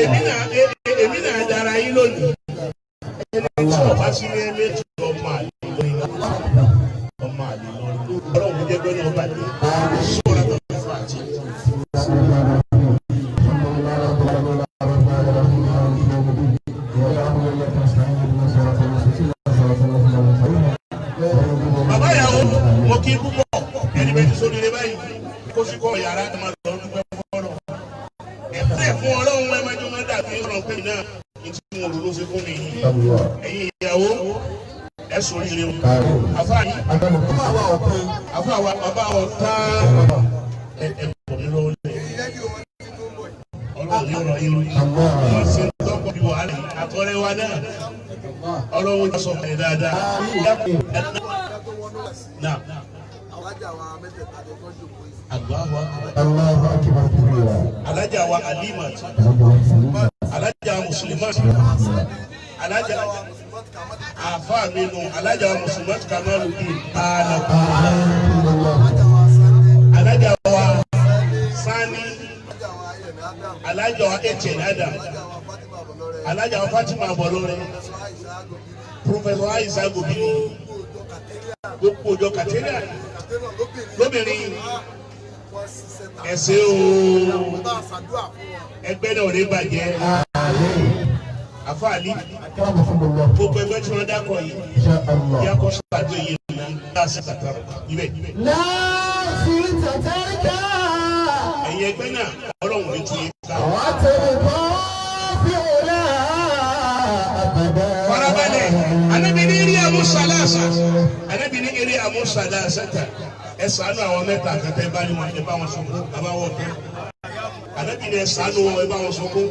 èmi náà dára yín lónìí. Ẹni tí ọba sí ní ẹlẹ́ tí ọmọ àlè lórí ọmọ àlè lórí ọlọ́run jẹ́ gbẹ́ni ọba dé sọ́ra tó ń fà tí. Bàbá ìyàwó mo kí púpọ̀ ẹni bẹ́ẹ̀ ti sórí rẹ báyìí kó sí kọ́ yàrá ẹ máa lọ dúpẹ́ fọ́lọ́. Ẹ̀fẹ́ fún ọlọ́run ẹ máa jọ máa dàbí ọ̀rọ̀ pé náà ní tí mo rò ló ṣe fún mi yìí. Ẹ̀yin ìyàwó ẹ sórí rẹ o. Àfa yìí àfa wa bàbá ọ̀tá ẹ̀kọ́ mi lọ́wọ́ lẹ̀. Ọlọ́run yóò rọ yín lórí. Wọ́n ṣe ń tọ́kọ̀ bí wàhálà àtọ́rẹ́ wa náà. Ọlọ́run yóò sọ pé dáadáa. Alájà wa Alimat, Alájà Muslimat, Alájà Afa Minu, Alájà Muslimat Kamaluddin, Alájà wa Sani, Alájà wa Echen Adam, Alájà wa Fatima Bolore, Professor Aisha Gobini, gbogbo ọjọ́ kàtẹ́rà lóbìnrin ẹ̀sẹ̀ ooo ẹgbẹ́ náà rí bàjẹ́ àfààní gbogbo ẹgbẹ́ tí wọ́n dákọ̀ yìí yá kọ́ sọ́dọ̀ yìí láti tàtàrà ibẹ̀. ẹ̀yin ẹgbẹ́ náà ọlọ́run ní tún yín ká. farabalẹ̀ Ànábì ní eré àmúṣaláṣà Ànábì ní eré àmúṣaláṣà ta ẹ ṣàánú àwọn mẹ́ta àkàtà bá ní wọn ẹ bá wọn sọkún àbáwọ tó Ànábì ní ẹ ṣàánú wọn ẹ bá wọn sọkún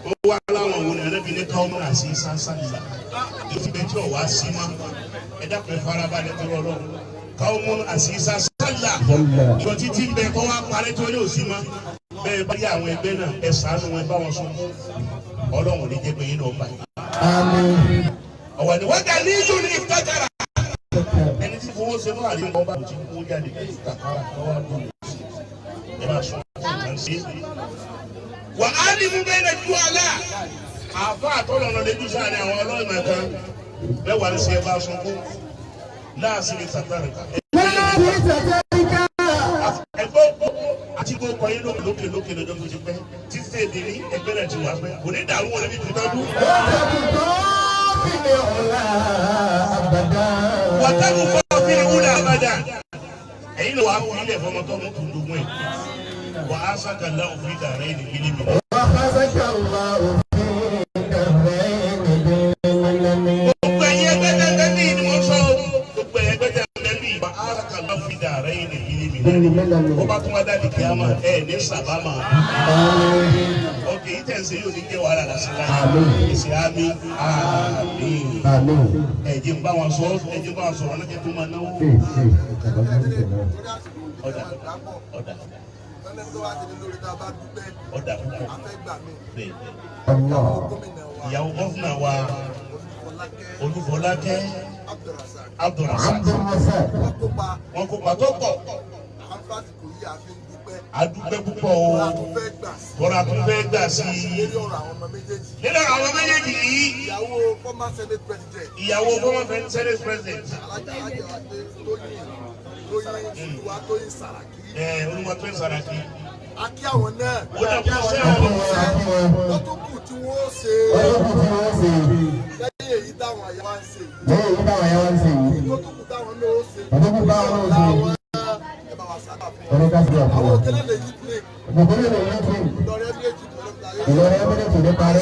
ó wá láwọn òun ní Ànábì ní káwọn múra sí sánsánìlá èyí bẹ tí ò wá sí mọ ẹ dákun ẹ farabalẹ̀ tó lọ lọ́wọ́ káwọn múra sí sánsánìlá ìjọ títí bẹ kọ́ wá parí tó ní òsì mọ bẹ́ẹ̀ bá yà àwọn ẹgbẹ́ náà ẹ ṣàánú wọn ẹ bá wọn sọkún Ọlọ́run ní jẹ́ pé yín náà bá yín. Ọ̀wọ̀ ni wọ́n gà ní ìlú ní ìtajára. Ẹni tí fowó ṣe náà àdéhùn ọba tí kò jáde kí ìtàkárà lọ́wọ́ àdúgbò sí. Ẹ máa sọ fún ìtàn sí. Wà á ní mú bẹ́ẹ̀ ju àlá. Àfa àtọ́nà ọ̀nà lẹ́jú sáà ní àwọn ọlọ́run mẹ́ta. Bẹ́ẹ̀ wà ní sí ẹ bá sọ fún. Láàsì ní sàtàrì ká. Ẹgbẹ́ àti kó kọ yín lókè lọ́jọ́ tó ti pẹ́. Títí èdè ní ẹgbẹ́ náà ti wà pẹ́. Kò ní dàrú wọn níbi tó dún. Wàtàkù fọ́ fi wúlò àbàdà. Ẹ̀yin ló wà á fún ilé ìfọmọ tó mú kùndùn ẹ̀. Wà á sàkàlà òfin dàrẹ́ ní kíni mi. Gbogbo ẹ̀yin ẹgbẹ́ tẹ́tẹ́ ní ìdí wọn sọ. Gbogbo ẹ̀yin ẹgbẹ́ tẹ́tẹ́ ní ìwà á sàkàlà òfin dàrẹ́ ní kíni mi. Ó bá tún wá dáàbì kí á máa ẹ̀ ní sàbámà. Ọkè yìí tẹ̀sí yóò ní jẹ́ wàhálà lásìkò. Ìsì àmì ẹ̀jẹ̀ ń bá wọn sọ ẹ̀jẹ̀ bá wọn sọ̀rọ̀ ọlọ́jẹ̀ tó máa náwó. Ọ̀dà ìyàwó gọ́fúnà wa Olúfọlákẹ́ Abdulrasaq wọn kópa tó pọ̀. Adúpẹ́ púpọ̀ o bọ́lá tó fẹ́ gbà sí i nínú àwọn méjèèjì yìí ìyàwó former senate president Olúwatóyìn Sàràkí akí àwọn náà wọ́n tó kù tí wọ́n ṣe lẹ́yìn èyí táwọn àyà wá ń ṣe yìí tó kù táwọn náà ó ṣe láwọn àwọn òkèlè lè yí pé Ìlọrin méjì tó lè parí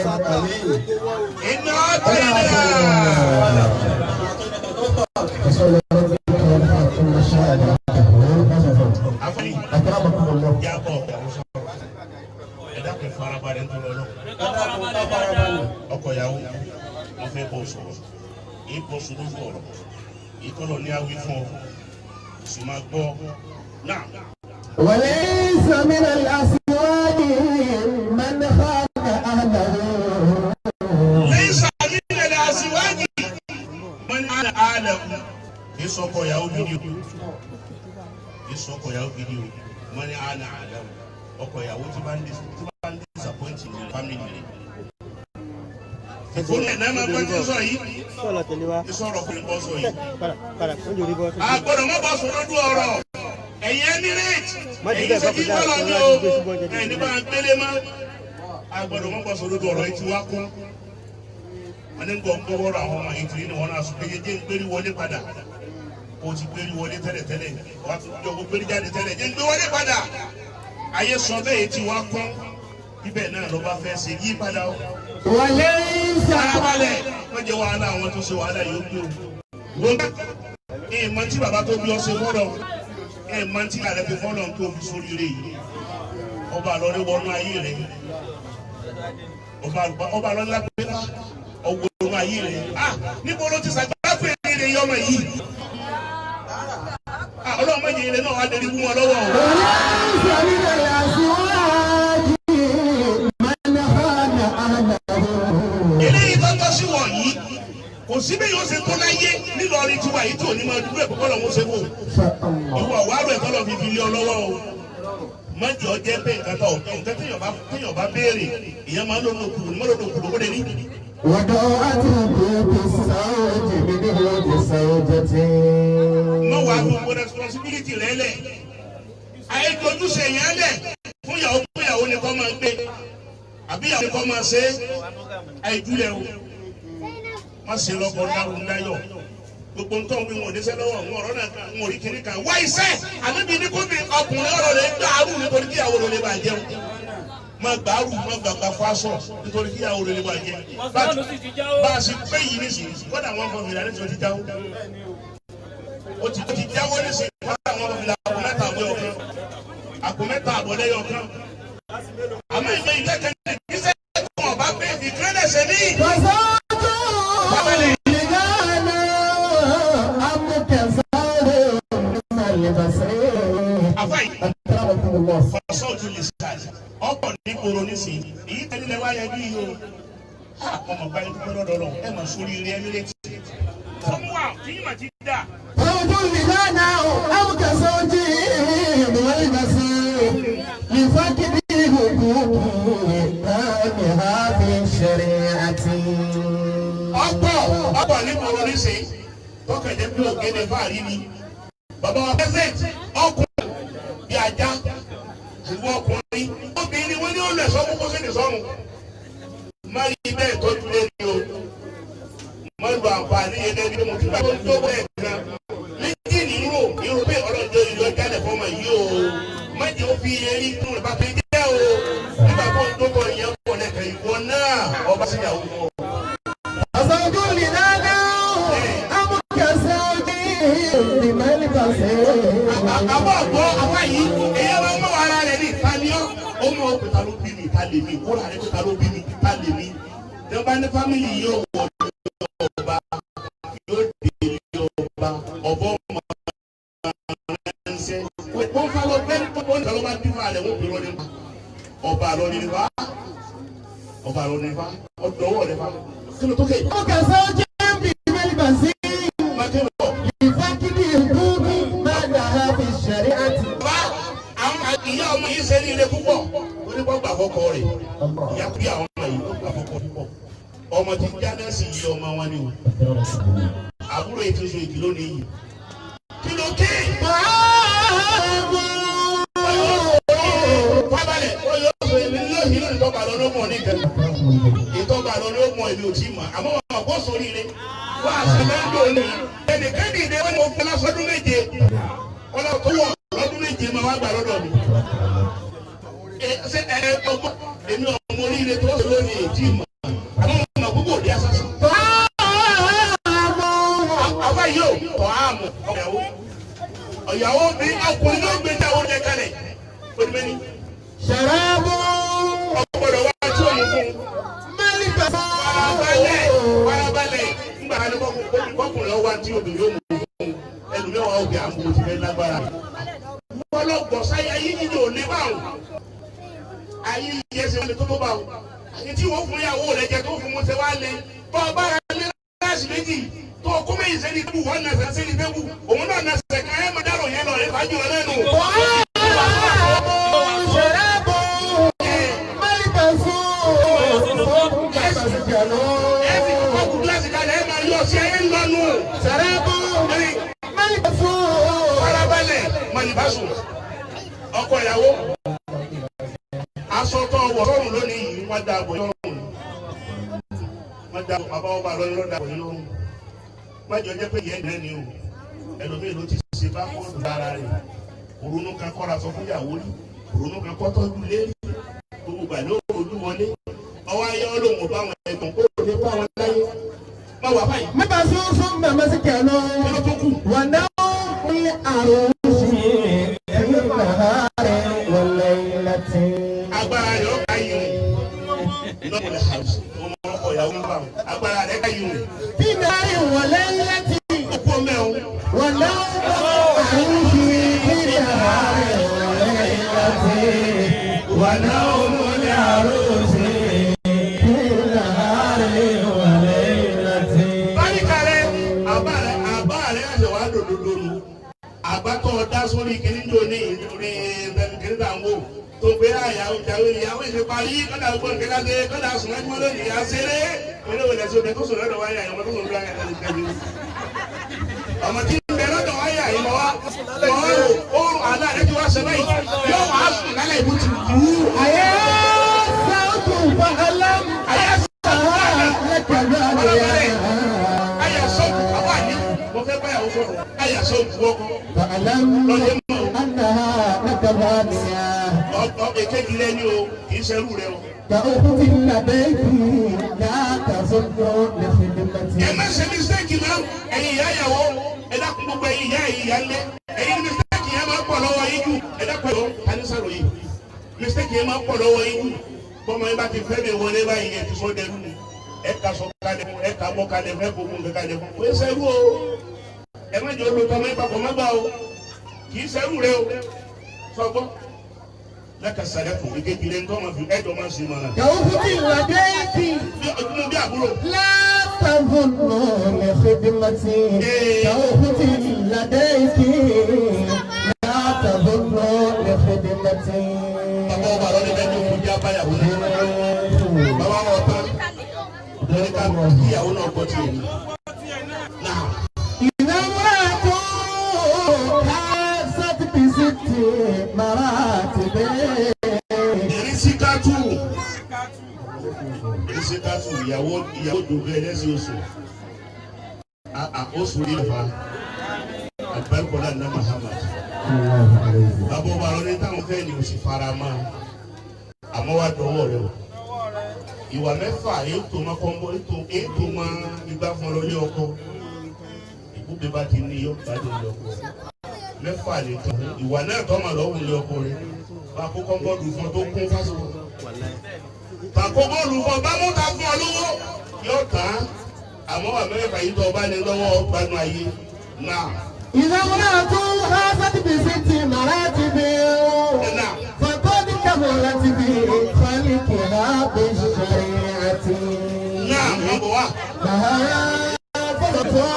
iná tẹ̀lé. Ọkọ ìyàwó wọn fẹ́ bọ̀ sọ̀rọ̀ yìí bọ̀ sọ̀rọ̀ fọ̀rọ̀ yìí kọ́lọ̀ ní awí fún ọ sì máa gbọ́ náà. وليس من الأسواق من خان أهله. ليس من الأسواق من خان أهله. kìí sọkọ ìyàwó gidi o kìí sọkọ ìyàwó gidi o wọ́n ní àná àdáwò ọkọ ìyàwó tí bá ń disappoint ti ní family. Ìfúnni ẹ̀ náà máa bọ́ tí sọ yìí. Ìsọ̀rọ̀ fún ìbọn sọ yìí. Àgbọ̀dọ̀ má bá sọ lójú ọ̀rọ̀. Ẹ̀yin Emirate. Ẹ̀yin ṣe kí bọ́lọ̀ ní o. Ẹ̀yin ní bá ń gbélé má. Àgbọ̀dọ̀ má bá sọ lójú ọ̀rọ̀ yìí ti wá kún. Wọ́n ní gbọ́ wọ́rọ̀ àwọn ọmọ yìí kiri ni wọ́n náà sọ pé jẹ́ ń gbérí wọlé padà. O ti gbérí wọlé tẹ́lẹ̀tẹ́lẹ̀. Wọ́n ti jọ gbérí jáde tẹ́lẹ̀. Jẹ́ ń gbé wọlé padà. Ayé sọ bẹ́ẹ̀ ti wá kún. Ibẹ̀ náà ló bá fẹ́ ṣe yí padà o. Wọlé Farabalẹ̀ wọ́n jẹ́ wàhálà àwọn tó ṣe wàhálà yóò gbé o. Wọ́n ìmọ̀ tí bàbá tó bí ọ ṣe fọ́lọ̀ ìmọ̀ tí ààrẹ fi fọ́lọ̀ tó fi sórí rẹ̀ yìí. Ọba àlọ́rí wọnú ayé rẹ̀. Ọba àlọ́rí lápẹ́lá ọwọ́ wọnú ayé rẹ̀. Níbo ló ti sàgbà fún èrè yọmọ yìí? Ọlọ́run méjì ilé náà wá dérí fún wọn lọ́wọ́ o. Eléyìí tó tọ́ sí wọ̀nyí kò sí bí yóò ṣe tó láyé nílọrin tiwa yìí tó ní máa dúró ẹ̀kọ́ kọ́ lọ́wọ́ ṣe wò. Ìwọ wàárò ẹ̀kọ́ lọ́ fi fi lé ọ lọ́wọ́ o. Mọ́jọ jẹ́ pé nǹkan tó nǹkan téèyàn bá béèrè ìyẹn máa ń lọ́nà òkúrò ní mọ́lọ́dọ̀ òkúrò ó lè ní. Wọ́dọ̀ àti ìgbésí sáwọ́jì mi ní ìwọ́jì sáwọ́jì tí. Mọ̀ wá gbogbo responsibility rẹ̀ lẹ̀. Àyè ojúṣe yẹn lẹ̀ fún ìyàwó ni kò máa gbé. Àbí ìyàwó ni kò máa ṣe àìjúlẹ̀ o. Wọ́n ṣe lọ́kọ̀ dárò ńláyọ̀. Gbogbo nǹkan wí wọn ò níṣẹ́ lọ́wọ́ wọn ọ̀rọ̀ náà kan wọn ò rí kiri kan. Wá iṣẹ́ àníbi ní kó bí ọkùnrin ọ̀rọ̀ rẹ̀ gbàrú nítorí kí ìyàwó rẹ̀ bá jẹun. Má gbàrú má gbàgbà fásọ nítorí kí ìyàwó rẹ̀ bá jẹun. Bá a ṣe pé yìí nísìnyí kọ́dà wọn fọ fìlà nítorí ti jáwó. Ó ti jáwó nísìnyí kọ́dà wọn fọ fìlà àpò mẹ́ta àbọ̀ lẹ́yọ̀ kan. Àmọ́ ìgbẹ́ ìkẹ́kẹ́ ní ìgbésẹ̀ tó wọn bá pé ìkírẹ́lẹ̀ ṣe ní. Fọ́sọ́ọ̀tù lè ṣáàjì ọ̀pọ̀ ní koro nísìnyí èyí tẹ́lẹ̀ wáyé bí yìí o. Ọmọ báyìí tó gbọ́dọ̀ dọ̀rọ̀ ẹ̀ máa sórí ilé Emirate. Fọ́mù wa kì í mà ti dà. Fọ́mù mi lánàá o, àwọn kẹsàn án jí ìwọ̀n ìbàṣẹ. Ìfọ́kìdí ìhòòhò ìtàmì àbí ṣẹ̀rẹ̀ àti. Ọ̀pọ̀ ní koro nísìnyí tọ́kẹ̀jẹ̀ bí ògèdè fàárí ni. Bàbá wa pẹ́sẹ̀ntì ọkùnrin bí ajá ìwọ ọkùnrin obìnrin wọn ní ó lẹ̀ sọ́kún kó sì ní sọ́run. Má rí bẹ́ẹ̀ tọ́jú lé ní o. Má lu àǹfààní yẹn lẹ́ni mo ti bá tó tó bẹ́ẹ̀ kan. Méjì ní irú pé ọlọ́jọ́ ìlú ọjàlẹ̀ fọmọ yìí o. Má jẹ́ ó fi erí tún rẹ̀ bá fi jẹ́ o. Nígbà tó ń dókọ̀ ìyẹn pọ̀ lẹ́kẹ̀ ìwọ náà ọba sí ìyàwó wọn. Àṣàjú mi lánàá àwọn kẹsàn án jí ìmọ̀ ìbàṣẹ. Àbọ̀ àgbọ̀ àwa yìí èyí máa ń mọ̀ ara rẹ̀ ní ìtàníọ́. Ó mọ̀ ó pẹ̀ta ló bí mi ìta lè mi ìkóra rẹ̀ pẹ̀ta ló bí mi ìta lè mi. Tí wọ́n bá ní fámìlì yóò wọ̀ ọba yóò dé ọba ọ̀bọ ọmọ ẹ̀ńsẹ̀. Wọ́n fa lọ bẹ́ẹ̀ tó wọ́n lọ́wọ́ bá bí fún àlẹ́ wọ́n bí lọ́ọ́ nípa. Ọba lọ ní nípa. Ọba lọ ní nípa. Ọdọ̀ ọwọ́ rẹ̀ fa. Kí ló tó kẹ́ yìí? Ó kẹsàn án jẹ́ bí ìmọ̀ ìbàṣẹ. Ìfọ́kìdí ìhòòhò ìtàmì ṣẹ̀rẹ̀ àti. Ìyá ọmọ yìí ṣe ní ilé púpọ̀ onígbọ́ gbà fọ́kọ rẹ̀ ìyá bí àwọn ọmọ yìí ó gbà fọ́kọ púpọ̀ ọmọ ti jáde sí iye ọmọ wọn ni o àbúrò ètò ìṣòro ìdí lónìí yìí kí ló ké. Fábàlẹ̀ oyè ọ̀sẹ̀ èmi ní òyìn ní ìtọ́ba lọ ló mọ̀ ní ìkẹta ìtọ́ba lọ ló mọ̀ èmi ò tí mọ̀ àmọ́ wọn kò sórí rẹ̀ wọ́n àṣẹ mẹ́ńdò ní ẹnìkan ìdè wọn ni mo fẹ́ lásọdún méje ọlọ́tọ́ wọ̀ lọ́dún méje máa wá gbà lọ́dọ̀ mi. Ṣé ọgbọ́n èmi ọmọ oríire tó ṣe lónìí èjì mọ̀ àwọn ọmọ gbogbo òde asásí. Àwa yóò tọ́ àmọ̀ ọ̀yàwó bí ọkùnrin ló gbé jáwó jẹ kalẹ̀ onímẹ́ni. Ṣàràbù. Ọ̀pọ̀lọpọ̀ wá tí òun fún. Mẹ́rin bàbá. Farabalẹ̀ nígbà kan ní kọkùnrin lọ́wọ́ tí obìnrin yóò mú fún ẹlòmíràn òkè àmọ́ ti fẹ́ lágbára. Ọlọ́gbọ̀n sáyé ayé yìí ò lè bá wọn. Ayé yìí ẹsẹ̀ wọn lè tó bá wọn. Àyè tí wọ́n fún ìyàwó rẹ̀ jẹ tó fún mu ṣe wá lé. Bọ́ ọ bá ra ní láàṣì méjì tó kó méjì sẹ́ni tó wọ́n nà sẹ́ni tó wù. Òun náà nà sẹ̀ ká ẹ̀ máa dárò yẹn lọ rẹ̀ fàájú rẹ̀ lẹ́nu. ìyàwó aṣọ tó wọ̀ lọ́rùn lónìí yìí wọ́n dá àbọ̀ lọ́rùn wọ́n dá bàbá ọba lọ́rùn lọ́dà àbọ̀ lọ́rùn wọ́n jọ jẹ́ pé yẹn dẹ́ ni o ẹlòmíì ló ti ṣe bá kóòdù lára rẹ̀ òrùnú kan kọ́ra sọ fún ìyàwó rí òrùnú kan kọ́ tọ́jú lé gbogbo gbà ló ojú wọlé ọwọ́ ayé ọlọ́run bá wọn ẹ̀gbọ́n kó lè bá wọn láyé má wà báyìí. mẹ́ta sún màmá sí kẹ́nu wà náà ní àrùn agbára rẹ̀ ó ká yìí lọ́wọ́ ọmọ ọkọ̀ ìyàwó ń bá wọn agbára rẹ̀ ká yìí. bí náà ìwọlé láti kókó mẹ́wọ̀n. wọ́n náà àrùn sí ìyá rẹ̀ wọlé láti wọ́n náà ní àrùn sí ìyá rẹ̀ wọlé láti. báyìí rẹ̀ àbá rẹ̀ ẹ̀sẹ̀ wá dòdòdò nù àgbàtọ̀ dá sórí kìnìún ní ìdúrí kìnìún tà ń wò. tó gbé àyàwó ìyàwó ìṣe parí kọ́dà gbogbo nǹkan láti kọ́dà sùn láti mọ́ lónìí àṣẹlẹ̀ nínú ìwòlẹ̀ sí obìnrin tó sùn lọ́dọ̀ wáyà ìwọ̀n tó sùn lọ́dọ̀ wáyà ìwọ̀n ọmọ tí ń bẹ lọ́dọ̀ wáyà ìwọ̀n wá oòrùn àlá rẹ̀ ti wá ṣe báyìí yóò wá sùn lálẹ́ ìbú ti kú. ayé sáwùtù fàhálàm ayé sáwùtù àbá ní mo fẹ́ báyàwó sọ̀rọ̀ ayé sáwùtù wọ́kọ̀ lọ́dẹ̀ mọ́ èkejì rẹ ni o kì í ṣerú rẹ o. ẹ má ṣe mistake náà ẹ̀yin ìyá ìyàwó ẹ dákun gbogbo ẹ̀yin ìyá ìyá ńlẹ ẹ̀yin mistake yẹn máa ń pọ̀ lọ́wọ́ yín jù ẹ dákun ẹ̀rọ tanisaro yìí mistake yẹn máa ń pọ̀ lọ́wọ́ yín jù bọ́mọ yín bá ti fẹ́ mi wọlé báyìí yẹn ti sọ dẹrú ni ẹ kà sọ kalẹ̀ ẹ kà bọ́ kalẹ̀ fẹ́ gbogbo nǹkan kalẹ̀ fún ẹ ṣerú o ẹ má jẹ́ olùtọ́ mọ́ ìpapọ̀ má gbà o kì í ṣerú rẹ o sọgbọ́n. Lẹ́ka sàrẹ́kù ìkejì lẹ́nu tó máa fi ẹ̀dọ̀ máa ṣe máa. Yàwó fún mi ìlàdé kí. Bí bí àbúrò. Látàbùn náà lè fi bí ma ti. Yàwó fún mi ìlàdé kí. Látàbùn náà lè fi bí ma ti. Bàbá ọba lọ́dẹ bẹ́ẹ̀ ni òkú jẹ́ abáyàwó náà. Bàbá wọn tán. Lórí ká kíyàwó náà gbọ́ tiẹ̀ ní. Ìnáwó àtọ́ ká sátìpìsìtì màrá àti bẹ́ẹ̀. Ìrísíkátù ìyàwó dògbé ẹlẹ́sìn oṣù. Oṣù rí ẹ̀fà. Àgbẹ̀kọ̀lá ní Muhammad. Bàbá ọba lọ ní táwọn fẹ́ ni o sì fara mọ́. Àmọ́ wá dọwọ́ rẹ o. Ìwà mẹ́fà ètò máa kọ́ńbọ́ ètò máa gbígbá fún ọ lórí ọkọ. Ìbúgbé bá ti ní yọ gbádùn ní ọkọ. Mẹ́fà lè tán. Ìwà náà tọ́ mà lọ́wọ́ ní ọkọ rẹ. Bá a kó kọ́ńbọ́ọ̀dù fún ọ tó kún fásitì. Bàkó bọ́ọ̀lù fún ọ bá mú ta fún ọ lówó. Yóò tán. Àmọ́ wà mẹ́fà yìí tó ọba ní lọ́wọ́ gbanú ayé náà. Ìnáwó náà tún há sátìbìsìtì màrá ti bí o. Fàkọ́dí kàmọ́ láti bí fálíkì náà bí ṣàrí àti. Náà wọ́n bọ̀ wá. Bàhárà fọ́lọ́tọ́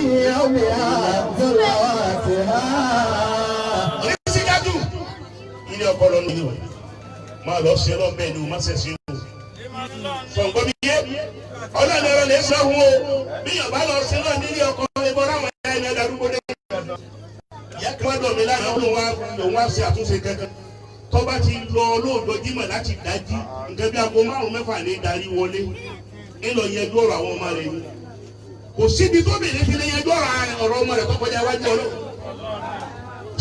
ìyàwó mi á gbọ́dọ̀ wá sí ha. Oníṣígájú ilé ọpọlọ ní ìwé máa lọ ṣe lọ bẹ́ẹ̀ ni o má ṣe ṣe o. Sọ̀gbọ́n mi yé ọlọ́run ẹ̀rọ lè sọ fún o bí yàn bá lọ sí náà nílé ọkọ ẹbọ láwọn ẹ̀yà ẹ̀yà darúgbó dé. Ìyá kan dọ̀ mí láyọ̀ òun wá ṣe àtúnṣe kankan. Tó bá ti lọ lóòdọ̀ jímọ̀ láti dájí nǹkan bí aago 5-6 ní darí wọlé ńlọ yẹjú ọ̀rọ̀ àwọn ọmọ rẹ̀ ni. Kò síbi tó bèèrè fi lè yẹjú ọ̀rọ̀ ọmọ rẹ̀ tó kọjá wájú ọlọ́.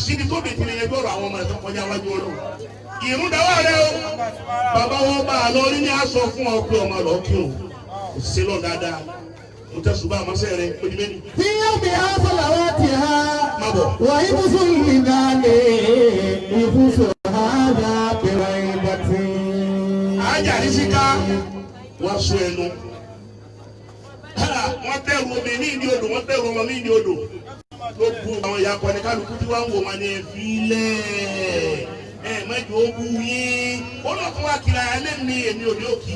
Síbi tó bèèrè fi lè yẹjú ọ̀rọ̀ àwọn ọmọ rẹ̀ tó kọjá wájú ọlọ́. Ìrúndàwọ̀ rẹ o bàbá wọn bá a lọ rí ní aṣọ fún ọ pé ọmọ lọ kí o ṣe lọ dáadáa mo tẹ ṣùgbọ́n àmọ́sẹ́ rẹ ojú méjì. Tí yóò bí aṣọ làwọn ti ha wà ibùsùn ìdálé ibùsùn àádá pèrè ìbọ̀tì. Ajá ní síká wọ́n sọ ẹnu wọ́n bẹ̀rù omi ní ìdí odò wọ́n bẹ̀rù ọmọ ní ìdí odò ló bu àwọn ìyá akọni kálukú tí wọ́n ń wò wọn ní ẹ̀fí lẹ̀. Mẹ́jọ ogun yín ó lọ fún wa kiri ayẹlẹ ní èmi ò ní òkì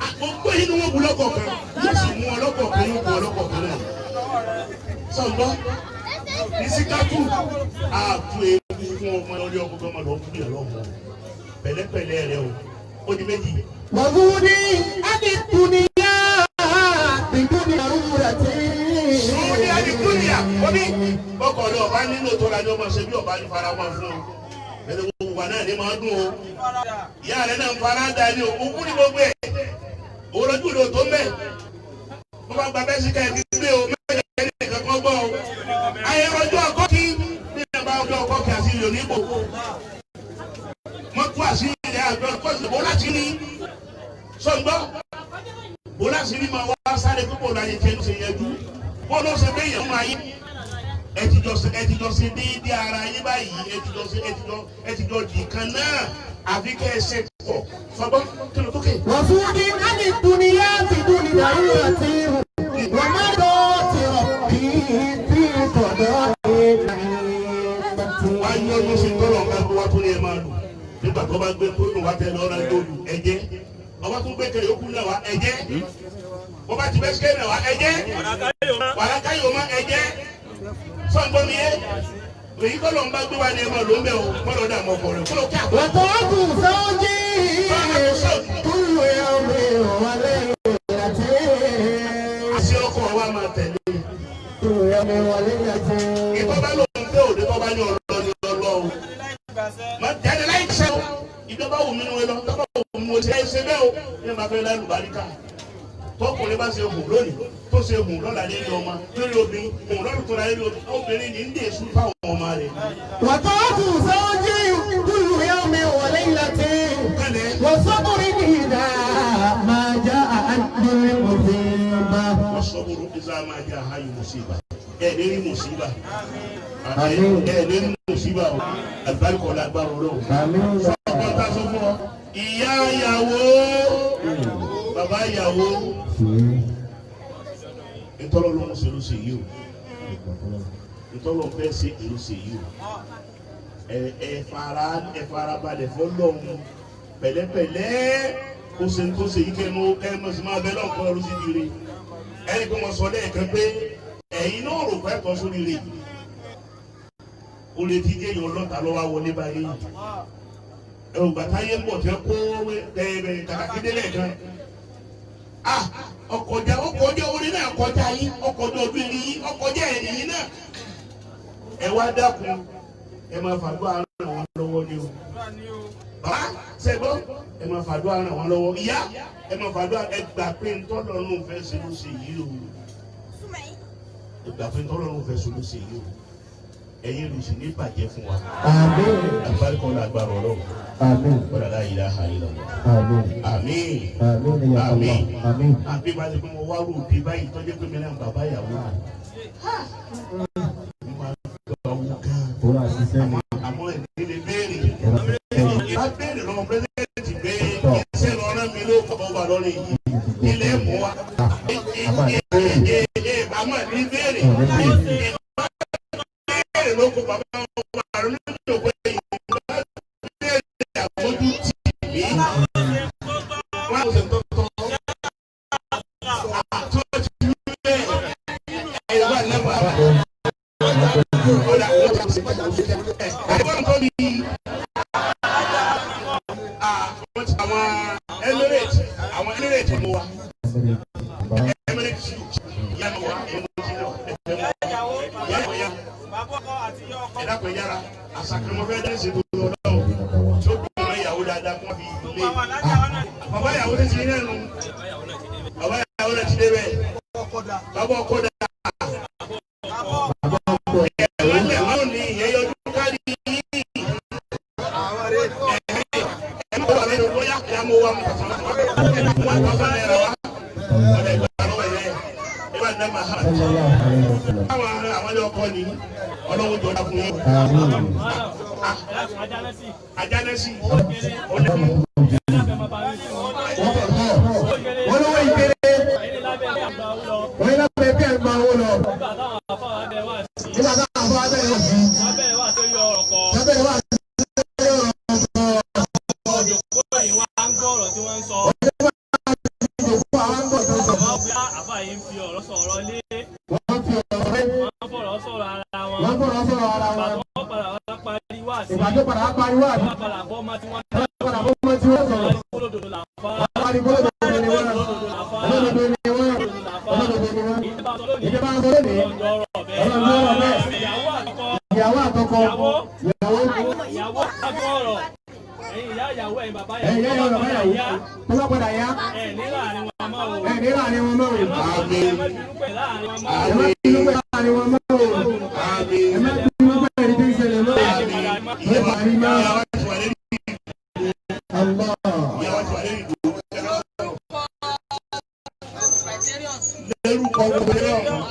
àkókò yìí ni wọ́n bu lọ́kọ̀ọ̀kan yóò sì mú ọlọ́kọ̀ọ̀kan yóò bu ọlọ́kọ̀ọ̀kan náà sọ̀gbọ́n ní síkátù ààtú ewu fún ọmọ ọlẹ́ ọkọ̀ ọmọ lọ́wọ́ fún ìyàlọ́wọ́ pẹ̀lẹ́pẹ̀lẹ́ rẹ o ó di méjì. Wàhùnì adìkúnìyà dìkúnìyà rúra tí. Sùúrù adìkúnìyà ó ní tọkọ ní ọba nínú tó ra ní ọmọ ṣe bí ọba ní fara wọn fún un ẹni gbogbo wa náà ní máa dùn o ìyá rẹ náà ń fara dà ní òkú ní gbogbo ẹ òun lójú ìlú tó mẹ wọn bá gba bẹ́ẹ̀ sí ká ẹ ti gbé o mẹ́jọ ẹni nìkan kan gbọ́ o ayé ọjọ́ ọkọ kí ní ìjọba ọjọ́ ọkọ kí àti ìlú nípò wọn kú àṣírí àjọ ìkọsí bó láti ní sọgbọ bó láti ní máa wá sáré púpọ̀ láyé tẹ́ ń ṣe yẹjú bó ló ṣe bẹ́ẹ̀ yẹn máa yí ẹtìjọ ṣe déédéé ara yín báyìí ẹtìjọ dì kan náà àfi kẹ́ ẹ ṣe pọ̀ sọgbọ kí ló tókè. wọ́n fún ní láti dúnìyá ti dúnìyá yóò àti wọ́n má lọ ti rọ̀ kí tí tọ̀dọ̀ wá yọ ọdún sí tọ́lọ̀ ọ̀gá tó wá tó ní ẹ máa lò nígbà tó bá gbé tó nù wá tẹ lọ́ra yóò lù ẹ̀jẹ̀ ọba tó gbé kẹyọ kú náà wá ẹ̀jẹ̀ ọba ti bẹ́ sikẹ́ náà wá ẹ̀jẹ̀ wàlákà yóò má ẹ̀jẹ̀ sọ̀gbọ́n mi yẹ èyí kọ́ ló ń bá gbé wá ní ẹ máa lò ń bẹ̀ o wọ́n lọ dà mọ́ ọkọ̀ rẹ̀ kó ló kí àgbọ̀. wọ́n tọ́ kù sọ́jí kúrò ẹ̀ omi wọlé ìyàtí. àṣẹ ọkọ̀ wa máa tẹ̀lé. kúrò ẹ̀ omi wọlé ìyàtí. ìtọ́ bá lòun tẹ́ òde tó bá ní ọlọ́ ní ọlọ́ o. má jáde láì ṣe o ìjọba wù mí ní wọn lọ tọ́ba wù mí mo ṣe é ṣe bẹ́ẹ̀ o ní ẹ máa fẹ́ láì lùbáríkà tọkùnrin bá ṣe hùn lónìí tó ṣe hùn lọ́la ní ilé ọmọ lórí obìnrin hùn lọ́dún tó ra ilé obìnrin ní ndé èṣù fáwọn ọmọ rẹ̀. wàtọ́kù sọ́jí kúrò ẹ̀ omi wọlé ìyàtí. wọ́n sọ́kùnrin ní ìdá máa já àdúrà mùsíbà. wọ́n sọ́kùnrin ní ìdá máa já àyè mùsíbà. ẹ̀ ní rí mùsíbà. ẹ̀ ní rí mùsíbà o. àgbáríkọ̀ lágbára ọlọ́run. sọ́kùnrin tá a sọ fún ọ. ìyá ìyàwó bàbá ìyàwó ìtọ́lọ́ ló ń ṣe ló ṣe yìí o ìtọ́lọ́ fẹ́ ṣe ló ṣe yìí o ẹ farabalẹ̀ fọlọ́run pẹ̀lẹ́pẹ̀lẹ́ kó ṣe tó ṣe yìí kẹ́nu sí máa bẹ lọ́nkọ́ ló sì di re ẹni pé mo sọ lẹ́ẹ̀kan pé ẹ̀yin náà rò pé ẹ̀tọ́ sórí re o lè ti jẹ́ èèyàn lọ́ta lọ́wọ́ wọlé báyìí ẹ̀rù gbàtà yẹn bọ̀ tẹ́ kó kàkàkédé lẹ́ẹ̀kan ọkọjá orí náà kọjá yín ọkọjá ọdún yín ọkọjá ẹ̀yìn yín náà ẹ wá dákun ẹ máa fàdúrà ràn wọ́n lọ́wọ́ ni o bàbá sẹ́gbọ́ ẹ máa fàdúrà ràn wọ́n lọ́wọ́ ìyá ẹ máa fàdúrà ẹ gbà pé ntọ́lọ́run fẹ́ ṣe ló ṣe yìí o ẹ gbà pé ntọ́lọ́run fẹ́ ṣe ló ṣe yìí o ẹ̀yin lè ṣe ní bàjẹ́ fún wa. àmín. àbáríkọ́ la gbàrọ̀ ọlọ́run. àmín. wọ́n la ilaha illallah. àmín. àmín. àmín ya Allah. àmín. àbí bá ti pé mo wá ròde báyìí tọ́jú pé mi náà bàbá ìyàwó rẹ̀. mo máa gbọ́ owó gan. àmọ́ ẹ̀ lè béèrè. a béèrè lọ́wọ́ pírẹ́sìdẹ̀ntì pé iṣẹ́ lọ́rọ́ mi ló kọ́ wà lọ́rọ̀ yìí. ilé mú wa. àmọ́ ní béèrè. lóko bàbá wọn wà lóko ìjọba yìí bá bẹ̀rẹ̀ àbójú tì mí. wọ́n á ṣe tọ́tọ́ àtọ́ ti rí bẹ́ẹ̀ ẹ̀rọ bá nẹ́bà ọ̀dà ọ̀dà ẹ̀gbọ́n tó ní àwọn Emirates mú wa Emirates yánu wa ẹ̀dá pẹ̀ yára àṣàkàmọ́fẹ́ dá ṣe gbogbo ọlọ́wọ́ tí ó gbọ́n ìyàwó dáadáa kún fi ilé. bàbá ìyàwó ti ti nínú bàbá ìyàwó rẹ̀ ti dé bẹ́ẹ̀ bàbá ọkọ dà ẹ̀wọ́n lẹ̀ wọ́n ní ìyẹn yọjú kárí yìí ẹ̀mí wà lẹ́nu bóyá kí á mú wa mú kàtàkùn wọn kọ́ fún ẹ̀rọ wa ọ̀dẹ̀ ìgbà lọ́wọ́ ẹ̀yẹ ìbá ní ẹ̀ma hàn. àwọn ilé ọkọ ni ọlọ́run jọ̀ọ́ fún yín. Ajánẹ́sì olówó ìkéré wọ́n yín lábẹ́ bí ẹ̀gbà owó lọ. nígbà táwọn afọ abẹ́rẹ́ wà sí. lábẹ́rẹ́ wà sí. tó yọ ọkọ. lábẹ́rẹ́ wà sí. òjòkó yìí wá ń gbọ́ ọ̀rọ̀ tí wọ́n ń sọ. òjòkó àwọn ń gbọ́ ọ̀rọ̀ tó ń sọ. wọ́n fi àbá yìí ń fi ọ̀rọ̀ sọ̀rọ̀ lé. wọ́n fi ọ̀rọ̀ lé. wọ́n fọ̀rọ̀ sọ̀rọ̀ ara wọn. wọ́n fọ̀rọ̀ sọ̀rọ̀ ara wọn. ìbàdó padà wá pariwo àti. wọ́n padà bọ́ ọmọ tí wọ́n sọ̀rọ̀. wọ́n padà bọ́ ọmọ tí wọ́n sọ̀rọ̀. olódodo là ń fa. olódodo ni wọ́n. olódodo ni wọ́n. olódodo ni wọ́n. ìjọba ń sọ lónìí. ọlọ́run ló rọ̀ bẹ́ẹ̀. ìyá ìyàwó ẹ̀ bàbá ẹ̀yin ìyá ìyàwó bàbá ìyàwó tó bá padà yá ẹ̀ ní láàrin wọn mọ́ o. ẹ̀ ní láàrin wọn mọ́ o. ẹ má bínú pẹ̀ láàrin wọn mọ́ o. ẹ má bínú pẹ̀ láàrin wọn mọ́ o. ẹ má bínú pẹ̀ ẹni tó ń ṣẹlẹ̀ mọ́ o. ẹ má rí mọ́ o. lórúkọ gbogbo náà.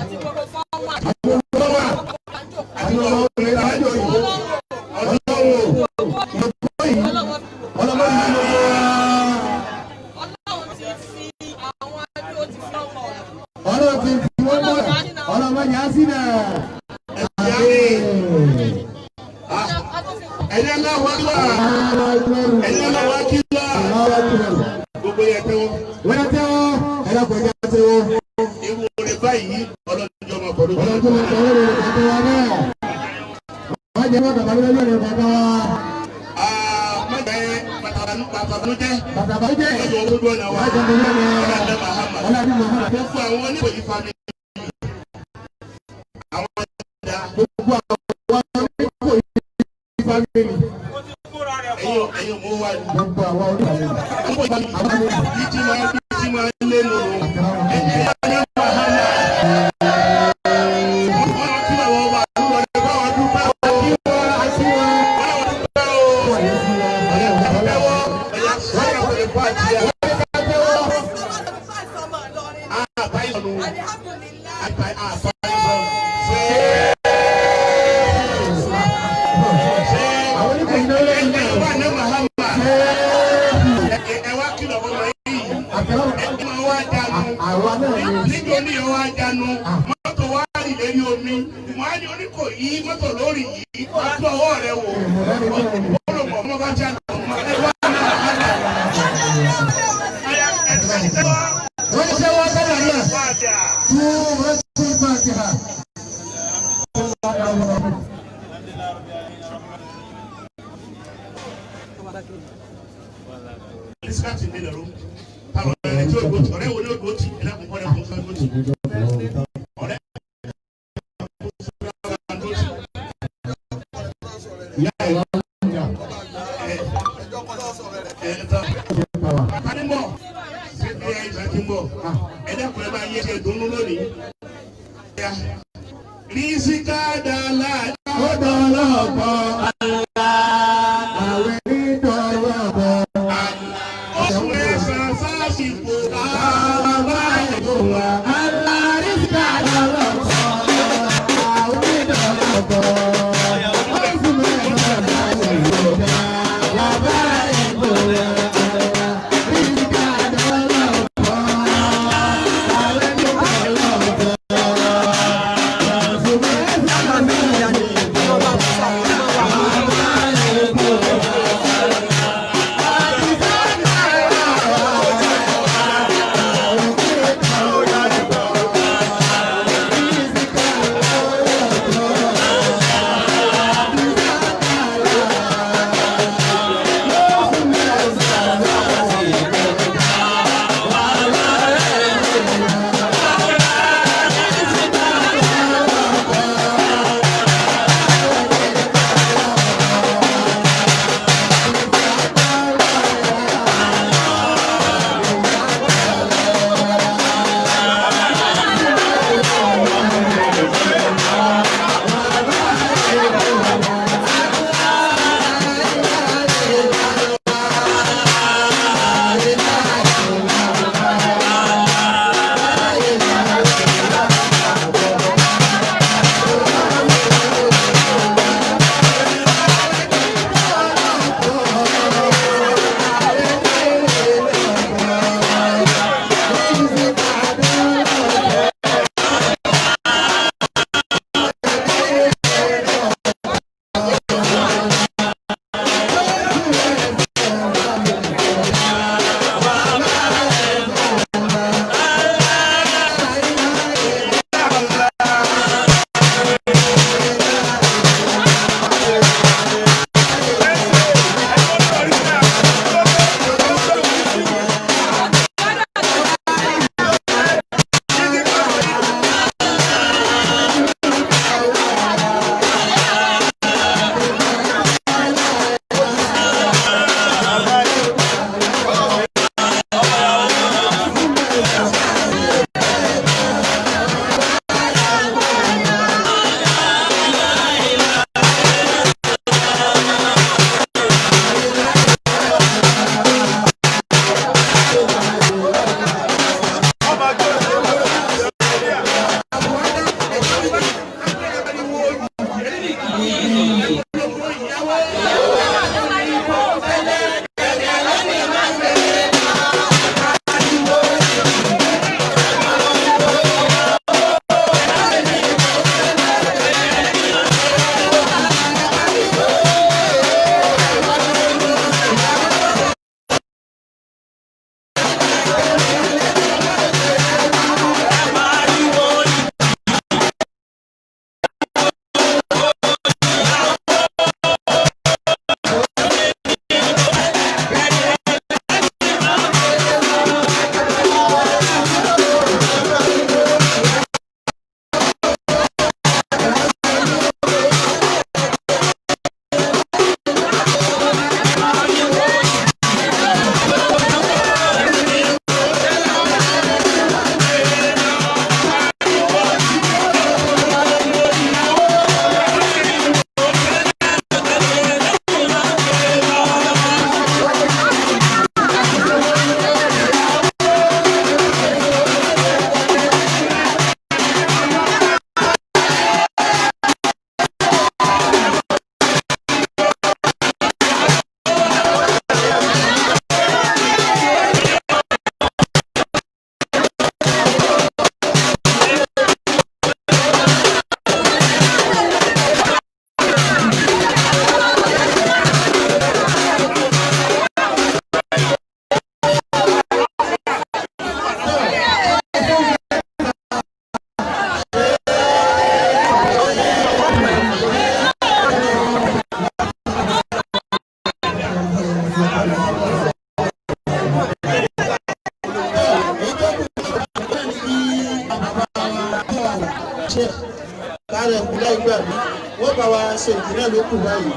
Kárẹ̀ ìpínlẹ̀ ìgbà mi, wọ́n bá wa ṣe ìpínlẹ̀ lókù báyìí.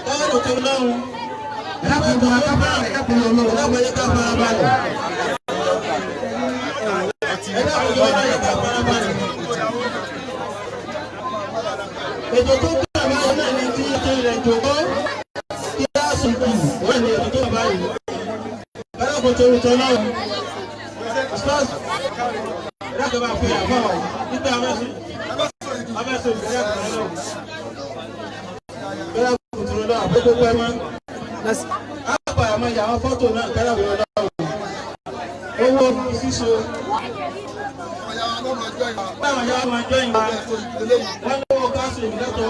Káwọn òkè ọlọ́run, ẹ̀lákùnrin akábára ẹ̀lákùnrin ọlọ́run, ẹ̀lákùnrin akábára balẹ̀. Ẹ̀lákùnrin ọlọ́run akábára balẹ̀. Ètò tó gbà báyìí náà ní kí ètò ilẹ̀ ìjòkó kí á sùn kù wọ́n ní ètò tó gbà báyìí. Ẹ̀lákùnrin tó rí tọ́lọ́run. Ẹ̀lákùnrin bá fi àbọ̀ nígbà mẹ́sìn. Abẹ́sọ̀ ìgbéyà kan náà. Bẹ́ẹ̀ kò tó lọ àbúkú pẹ́ mọ́. Àpà àmọ́ ìyá àwọn fọ́tò náà kẹ́rẹ́ wọ́n lọ́wọ́. Owó síso. Báwọn yàrá máa jọ ìgbà. Wọ́n lówó káàsì ìgbẹ́tọ̀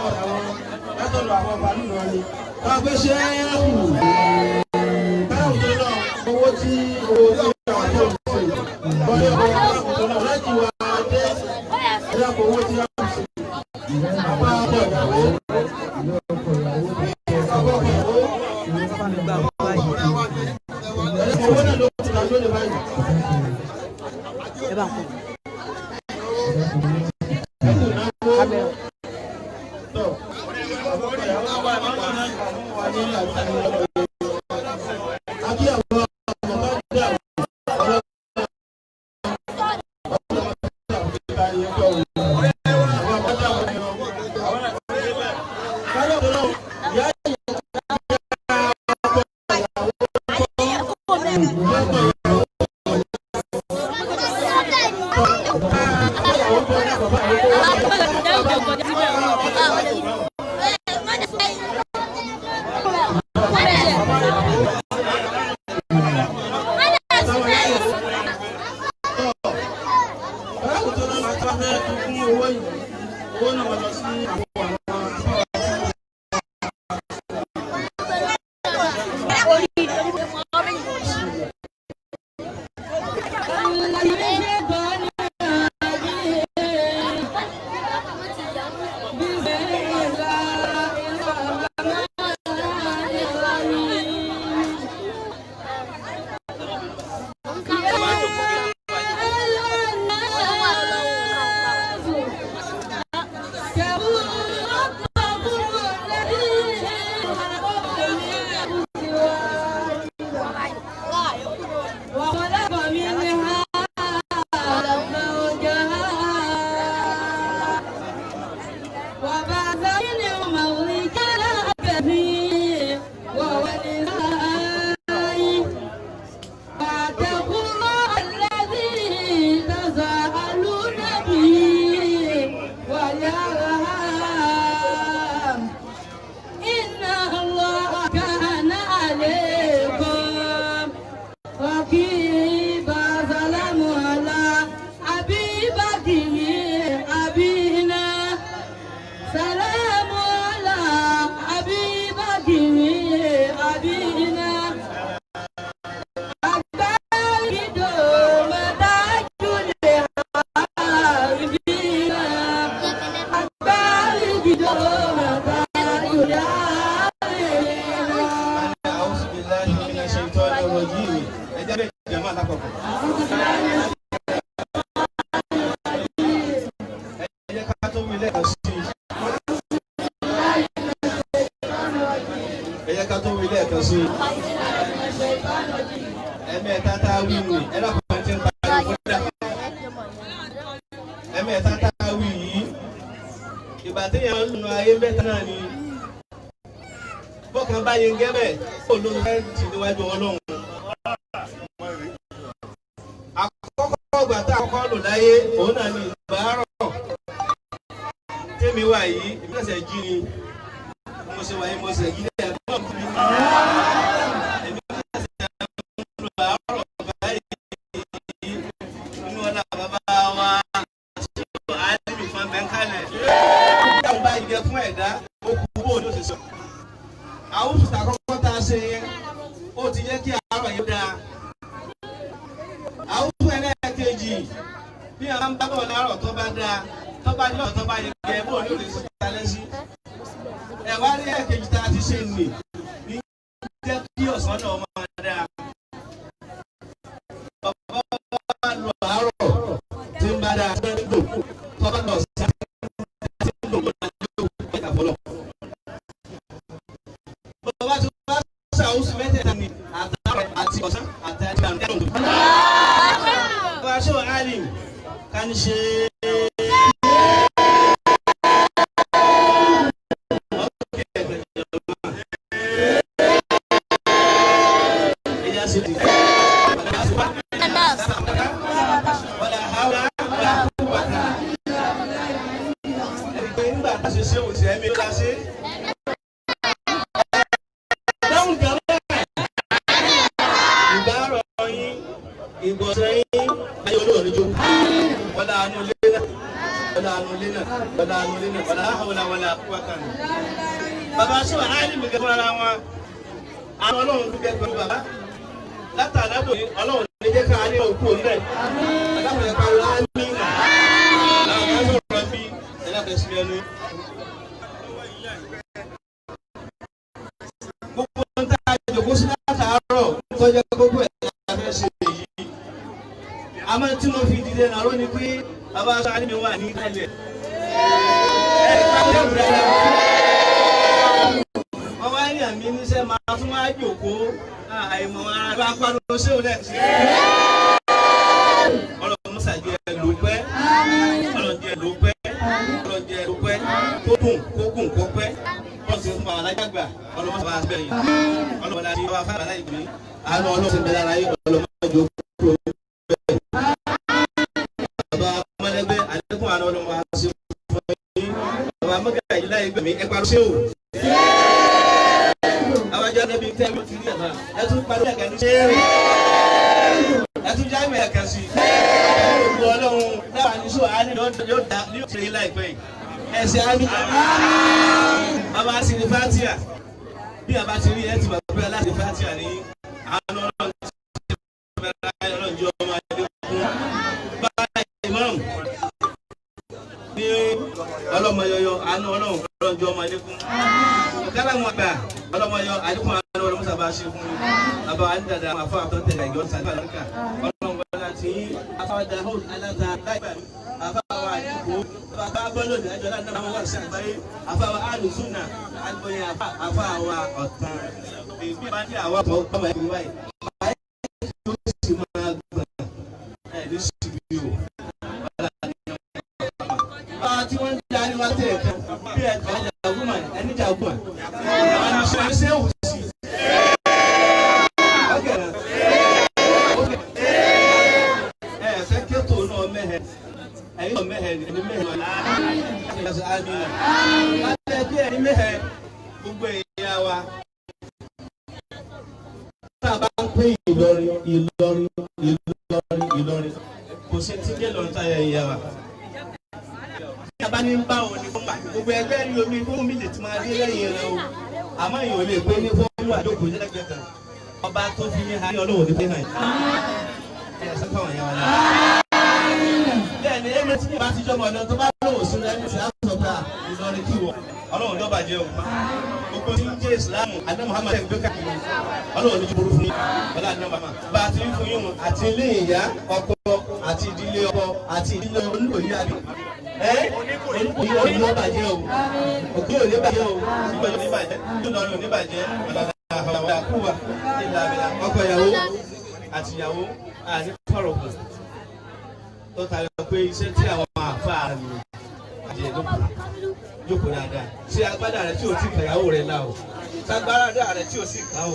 látọ̀dọ̀ àwọn bàálù lọ ni. Wọ́n gbé ṣe é kù. Báwo tó lọ owó tí àwọn tó ń ṣe. Wọ́n lé owó tó lọ láti wá dé. Ẹ̀dá kò owó tí wọ́n ń ṣe. Bàbá ọkọ̀ ìyàwó. Owó náà ló ti ra lóde báyìí. Ẹ bá ń kọ́. ọ̀sán náà máa dáa. Bàbá wa lọ àárọ̀ tí ń bá dáa tó ń lò tọ́ba lọ sí àti ń lò lọ́la ló ń bá fọlọ́. Bàbá tí wọ́n bá ṣàwùsù mẹ́tẹ̀ẹ̀ta ni àtàrọ̀ àti ọ̀sán àti àti àrùn dẹ́rùn. Bàbá ṣé wọ́n á rìn ká ní ṣe bàbá sọ àárín mi gẹ́gẹ́ fúnra wọn àwọn ọlọ́run dúkẹ́ pẹ̀lú bàbá látàlábò ní ọlọ́run ní jẹ́ ká ní òkú òǹdẹ̀ alábòye pa láàmì náà àwọn ọmọ sọ̀rọ̀ bí ẹlẹ́fẹ̀ẹ́ sí ẹnu. gbogbo ń tá a jòkó sí látàárọ̀ tọ́jú gbogbo ẹ̀ láfẹ́ ṣe èyí àmọ́ tí mo fi dìde náà ló ní pé bàbá sọ àárín mi wà ní ìkàlẹ̀ wọ́n wá ní àmì níṣẹ́ máa tún wá jòkó àìmọ̀ ara bá pariwo sí òun náà sí. ọlọ́run musa jẹ́ ló pẹ́ ọlọ́run jẹ́ ló pẹ́ ọlọ́run jẹ́ ló pẹ́ kó gùn kó pẹ́ wọ́n sì ń fa alájàgbà ọlọ́run musa bá a bẹ̀rẹ̀ yìí ọlọ́run láti wá fún àlàyé ìgbé àánú ọlọ́run ti bẹ̀rẹ̀ aláyé ọlọ́run mọ́jọ kúrò bẹ́ẹ̀. bàbá ọmọdégbé àlékún àná ọlọ́run wa ṣe fún yín bàbá mọ́gàjì yìí láyé gbẹ̀mí ẹ parí ṣé o. àwọn ajá níbi tẹ́ mi ti rí ẹ̀fà ẹ tún parí ẹ̀kẹ́ ní ṣé ẹ tún já ìmọ̀ ẹ̀kẹ́ sí. gbogbo ọlọ́run dábàá ní sọ àánú yóò dá ní òṣèré yìí láìpẹ́ yìí ẹ̀sìn àmì. bàbá sì ní fatia bí a bá ti rí ẹ ti wà pé aláṣẹ fatia ní àánú ọlọ́run ti bẹ̀rẹ̀ ọlọ́run jẹ́ ọmọ adé fún bàbá imam ní ọlọ́mọyọyọ àánú ọlọ́run jẹ́ ọmọ adé fún kálá wọn gbà ọlọ́mọyọ àdínkù àánú ọlọ́run sábà ṣe fún mi bàbá wa ní dada àwọn afọ àtọ́tẹ̀lẹ̀ ìjọ sábà lọ́kà ọlọ́run wọn láti afáwádà hold aláta láìpẹ́ afáwá àdínkù bàbá bọ́lọ́dì àjọ láti náà wọ́n wà sí àgbáyé afáwá àlùsùnà àgbọ̀yẹ afáwá ọ̀tàn èmi bá ní àwọn ọmọ ẹ̀mí báyìí báyìí ló sì máa gbà ẹ̀ ní síbi o tí wọ́n ń darí wá tẹ̀ ẹ̀kan bí ẹ̀ka jàgùmà ẹni jàgùmà àwọn ìṣòro ṣé wù sí. ẹ fẹ́ kẹ́tò náà mẹ́hẹ̀ ẹ̀yin náà mẹ́hẹ̀ ẹni mẹ́hẹ̀ náà ẹ̀ṣẹ̀ àmìnà láti ẹgbẹ́ ẹni mẹ́hẹ̀ gbogbo èèyàn wa. tá a bá ń pín Ìlọrin kò sí tí jẹ́ lọ́run táyà ìyá wa. Yaba ní bá wọn ní fọ́nmà gbogbo ẹgbẹ́ ní omi fún mi lè ti máa dé lẹ́yìn rẹ o àmọ́ èèyàn lè pé ní fọ́nmù àdókò jẹ́lẹ́gbẹ́ kan ọba tó fi ní ha ní ọlọ́wọ́ ní pé náà ẹ̀ sọ́kọ̀ wọ̀nyẹn wọn náà. bẹ́ẹ̀ ni ẹgbẹ́ tí yìí bá ti jọmọ ọ̀dọ́ tó bá lọ́wọ́ sí ẹni tí a sọ pé Ìlọrin kí wọ ọlọ́wọ́ ní ọba jẹ́ o gbogbo tí ń jẹ́ ìsìlámù adé Muhammad ẹ̀ gbé káàkiri ọlọ́wọ́ ní jùbúrú fún yín ọlá àdé Muhammad bá a ti ń fún yín wọn àti ilé ìyá ọkọ àti ìdílé ọkọ àti ìdílé oníkòyí àbí oníkòyí òní ó bàjẹ́ o òkè òní bàjẹ́ o ìgbà òní bàjẹ́ ìlọrin òní bàjẹ́ ọ̀làdà àkúwà ìlà àbẹ̀là ọkọ ìyàwó àti ìyàwó àní kọ̀rọ̀kù tó tayọ pé iṣẹ́ tí àwọn àfáà mi àjẹ́ jókòó dáadáa ṣé agbádá rẹ tí o ti kàyàwó rẹ la o sagbára rẹ tí o sì kà o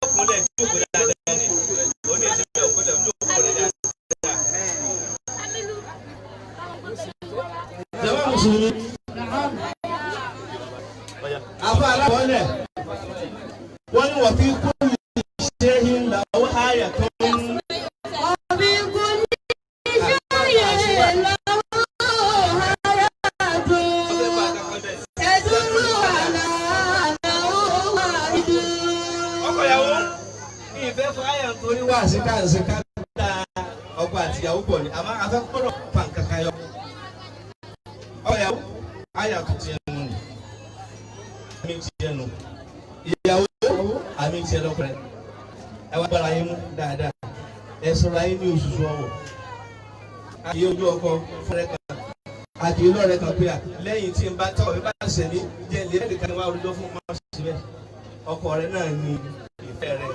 ọmọkùnrin jókòó dáadáa ni oní ìṣẹ́fẹ́ òkúlẹ̀ jókòó rẹ dáadáa. Jàmá Mùsùlùmí afa alábọ̀ọ́lẹ̀ wọ́n ní wọ́n fi kú ṣe é làwọn àyà tó ń. Torí wá àṣekáṣeká dá ọkọ àti ìyàwó pọ̀ ní àmọ́ afẹ́kọ̀rọ̀ pàǹkàkà yọ. ọ̀yàwó àyà tó ti ẹnu ni ẹ̀mí ti ẹnu ìyàwó àmì ìṣẹ́ lọ́kùnrin ẹ wá gbára yín mú dáadáa ẹ sọ̀rọ̀ ayé ní òṣùṣù ọwọ́ àti ojú ọkọ fúnrẹ́ kan àti olóòrẹ́ kan pé à lẹ́yìn tí n bá tọ́ ẹ bá ṣẹ̀ ní jẹ́ ilé ẹ̀ẹ́dẹ̀kan wá olùdó fún ọmọ síbẹ̀ ọkọ rẹ náà ní ìfẹ́ rẹ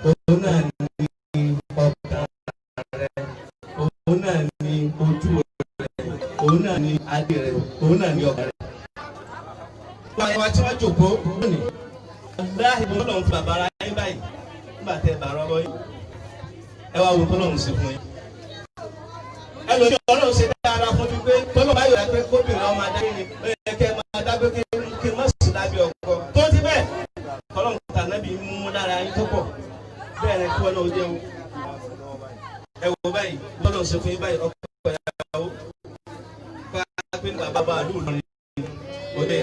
òun náà ní ọkàn rẹ òun náà ní ojú rẹ òun náà ní adé rẹ òun náà ní ọkàn rẹ. wọ́n tí wọ́n jòkó lónìí láì bọ́ lọ́n fún bàbá ara yín báyìí nígbà tẹ́ bàrọ̀ ọmọ yín ẹ wá wo tọ́lọ́run sí fún yín. ẹ lòdì ọlọ́run ṣe dáadáa fún mi pé tọ́lọ́ báyọ̀ rẹ pé kóbìnrin ọmọ adé ni ẹ kẹ́ máa dágbé kí n má sì lábẹ́ ọkọ tó ti bẹ́ẹ̀ ọlọ́run tànábì mú lára yín tó pọ̀ bẹ́ẹ̀ ni kí wọ́n náà jẹun. ẹ wò báyìí bọ́lọ́run ṣe fún yín báyìí ọkọ ìyàwó ká pé bàbá bá a lù lórí òde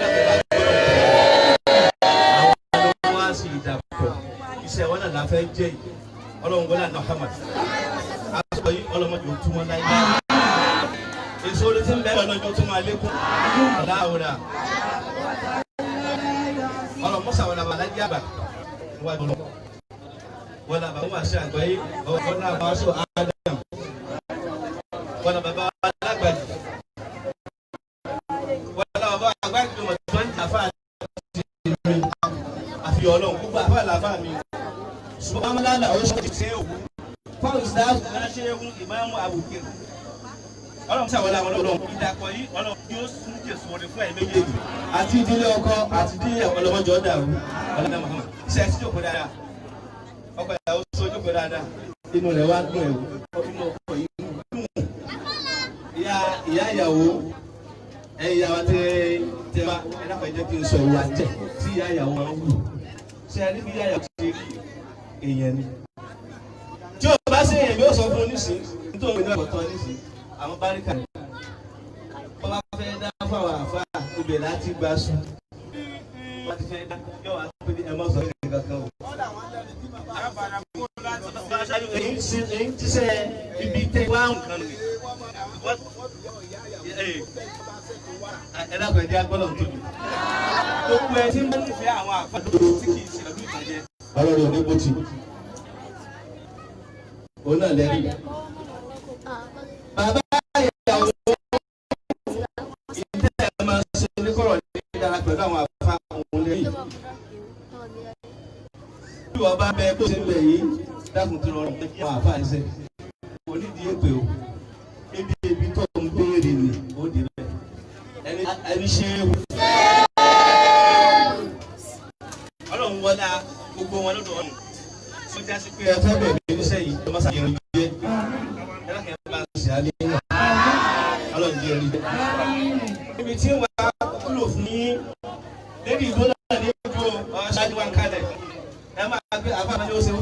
iṣẹ́ wọn náà la fẹ́ jẹ́ yìí ọlọ́run gbọ́dọ̀ àná Muhammad aṣọ yìí ọlọ́mọdé ò túmọ̀ láyé èso orí tí ń bẹ́ẹ̀ lọ́jọ́ tó máa lékún láwùrà ọlọ́mọṣà wọn làbà lájẹ́ àbà níwájú lọ wọn làbà wọn àṣẹ àgbáyé wọn làbà aṣọ Adam wọn làbà bá alágbàdì wọn làbà bá àgbáyé tó mọ̀ tó ń jà fáà àfi ọlọ́run gbogbo àfáà làfà mi ṣùgbọ́n amúlànà oṣù tí ṣe òwú fáwọn ìsìláàmù náà ṣe é fún ìmáàmù àbùkẹ́ ọlọ́run ṣàwọlé àwọn ọlọ́run ìdàpọ̀ yìí ọlọ́run yóò sún jésù orin fún ẹ̀mí méjèèjì àti ìdílé ọkọ àti ìdílé ọlọ́mọjọ́ dàrú ọlọ́dà Muhammad iṣẹ́ ẹ̀sìn jókòó dáadáa ọkọ ìyàwó sọ jókòó dáadáa inú rẹ̀ wá dùn ẹ̀wò inú ọkọ yìí dùn ìyá ìyàwó ẹ̀yà wa tẹ́ bá ẹ̀dàpọ̀ ẹ̀jẹ̀ kí n sọ ìwà tẹ̀ tí ìyá ìyàwó máa ń wù ṣe ẹni bí ìyá ìyàwó ti rí èèyàn ni tí o bá ṣe èèyàn yóò sọ fún oníṣìí nítorí òun ní ọ̀tọ̀ oníṣìí àwọn báríkà ni wọ́n bá fẹ́ dá fún àwọn àfáà ibẹ̀ láti gbà sùn wọ́n ti fẹ́ dá yóò wá pé ẹ mọ̀ sọ ní kankan o. èyí ti sẹ ibi tẹ wá nǹkan nì ẹ dákun ẹ jẹ́ agbọ́dọ̀ tóbi gbogbo ẹ tí ń bá nífẹ̀ẹ́ àwọn àfáà tí kì í ṣe ọdún ìtàjẹ. ọlọ́run ò ní bó ti òun náà lẹ́rìí. bàbá ìyàwó ìdílé ẹ̀ máa ṣe oníkọ̀rọ̀ ní dára pẹ̀lú àwọn àfáà òun lẹ́yìn. bí wọ́n bá bẹ bó ṣe ń bẹ̀ yìí dákun tó rọrùn pé kí àwọn àfáà ṣe onídìí èpè o ebi tó ń béèrè ni ó dé bẹ́ẹ̀ ẹni ṣe é wù. ọlọ́run wọlé gbogbo wọn lọ́dọ̀ ọ̀nà tí ó já sí pé ẹ fẹ́ bẹ̀rẹ̀ níṣẹ́ yìí ló máa ṣàyẹ̀wò jẹ́ ẹ lákẹ́ bá ń ṣe alẹ́ náà ọlọ́run jẹ́ rí. ibi tí wàá kúlò fún yín lédi ìbò náà ní ojú ọ̀ṣáájú wa ń kalẹ̀ ẹ máa gbé àbámọ́ ní oṣù